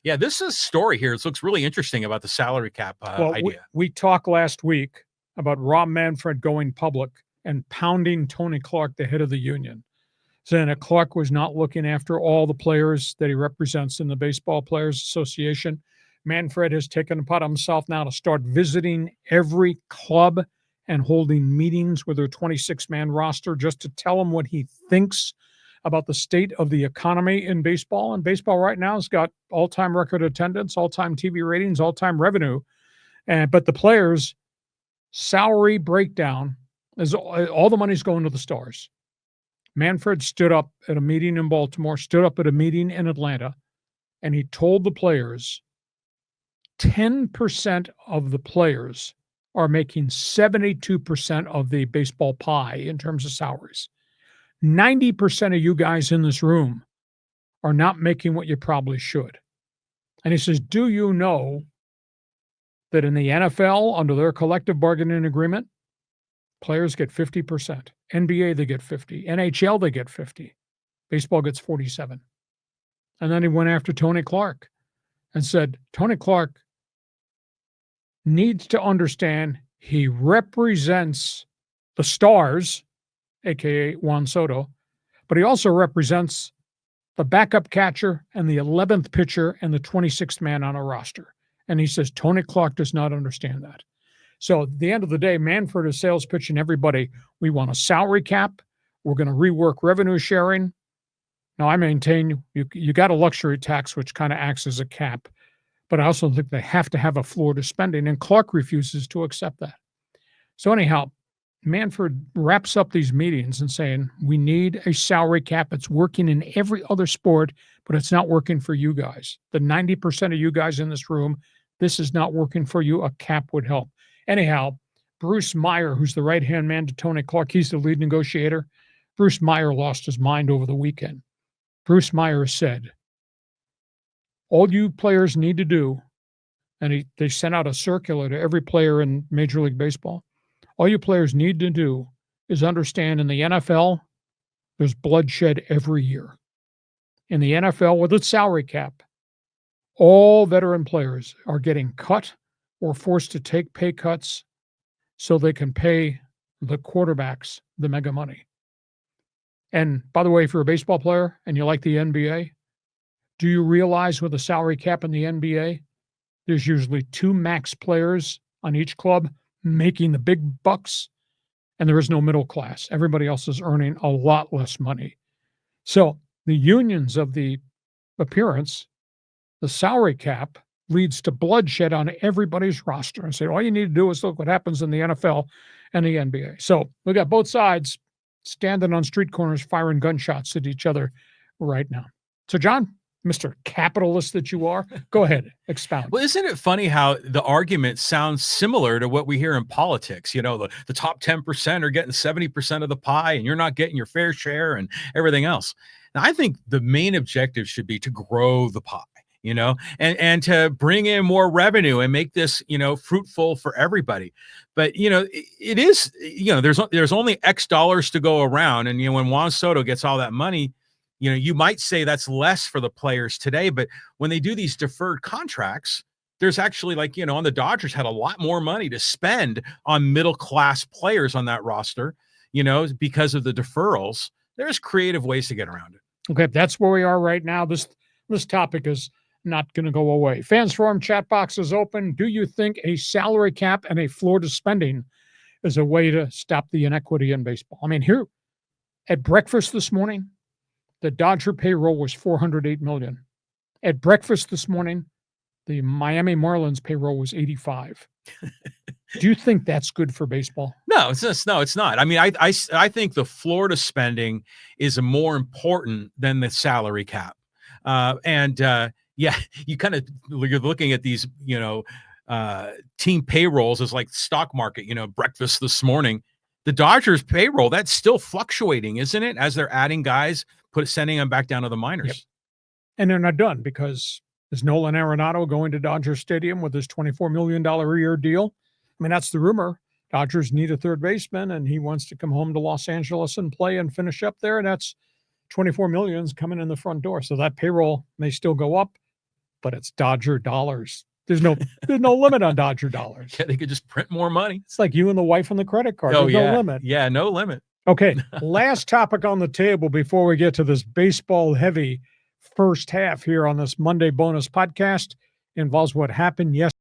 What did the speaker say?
Yeah, this is a story here. It looks really interesting about the salary cap idea. We talked last week about Rob Manfred going public and pounding Tony Clark, the head of the union, saying that Clark was not looking after all the players that he represents in the Baseball Players Association. Manfred has taken it upon himself now to start visiting every club and holding meetings with their 26-man roster just to tell them what he thinks about the state of the economy in baseball. And baseball right now has got all-time record attendance, all-time TV ratings, all-time revenue. But the players' salary breakdown is all the money's going to the stars. Manfred stood up at a meeting in Baltimore, stood up at a meeting in Atlanta, and he told the players 10% of the players are making 72% of the baseball pie in terms of salaries. 90% of you guys in this room are not making what you probably should. And he says, do you know that in the NFL, under their collective bargaining agreement, players get 50%. NBA, they get 50. NHL, they get 50. Baseball gets 47. And then he went after Tony Clark and said, Tony Clark needs to understand he represents the stars, a.k.a. Juan Soto, but he also represents the backup catcher and the 11th pitcher and the 26th man on a roster. And he says, Tony Clark does not understand that. So at the end of the day, Manfred is sales pitching everybody. We want a salary cap. We're going to rework revenue sharing. Now, I maintain you got a luxury tax, which kind of acts as a cap. But I also think they have to have a floor to spending, and Clark refuses to accept that. So anyhow, Manfred wraps up these meetings and saying, we need a salary cap. It's working in every other sport, but it's not working for you guys. The 90% of you guys in this room, this is not working for you. A cap would help. Anyhow, Bruce Meyer, who's the right-hand man to Tony Clark, he's the lead negotiator. Bruce Meyer lost his mind over the weekend. Bruce Meyer said, all you players need to do, and they sent out a circular to every player in Major League Baseball, all you players need to do is understand in the NFL, there's bloodshed every year. In the NFL, with its salary cap, all veteran players are getting cut or forced to take pay cuts so they can pay the quarterbacks the mega money. And by the way, if you're a baseball player and you like the NBA, do you realize with a salary cap in the NBA, there's usually 2 max players on each club making the big bucks, and there is no middle class. Everybody else is earning a lot less money. So the unions of the appearance, the salary cap leads to bloodshed on everybody's roster. And say, all you need to do is look what happens in the NFL and the NBA. So we got both sides standing on street corners, firing gunshots at each other right now. So John, Mr. Capitalist that you are, go ahead, expound. Well, isn't it funny how the argument sounds similar to what we hear in politics? You know, the top 10% are getting 70% of the pie and you're not getting your fair share and everything else. Now, I think the main objective should be to grow the pie, you know, and to bring in more revenue and make this, you know, fruitful for everybody. But, you know, it is, you know, there's only X dollars to go around. And, you know, when Juan Soto gets all that money, you know, you might say that's less for the players today, but when they do these deferred contracts, there's actually, like, you know, and the Dodgers had a lot more money to spend on middle-class players on that roster, you know, because of the deferrals. There's creative ways to get around it. Okay, that's where we are right now. This topic is not going to go away. Fans Forum chat box is open. Do you think a salary cap and a floor to spending is a way to stop the inequity in baseball? I mean, here at breakfast this morning, the Dodger payroll was $408 million. At breakfast this morning, the Miami Marlins payroll was $85. Do you think that's good for baseball? No, it's not. I mean, I think the floor to spending is more important than the salary cap. Yeah, you're looking at these, you know, team payrolls as like stock market, you know, breakfast this morning. The Dodgers payroll, that's still fluctuating, isn't it? As they're adding guys, sending them back down to the minors. Yep. And they're not done, because is Nolan Arenado going to Dodger Stadium with his $24 million a year deal? I mean, that's the rumor. Dodgers need a third baseman, and he wants to come home to Los Angeles and play and finish up there. And that's $24 million coming in the front door. So that payroll may still go up. but it's Dodger dollars. There's no limit on Dodger dollars. Yeah, they could just print more money. It's like you and the wife on the credit card. Oh, There's yeah. no limit. Yeah, no limit. Okay, last topic on the table before we get to this baseball-heavy first half here on this Monday bonus podcast involves what happened yesterday.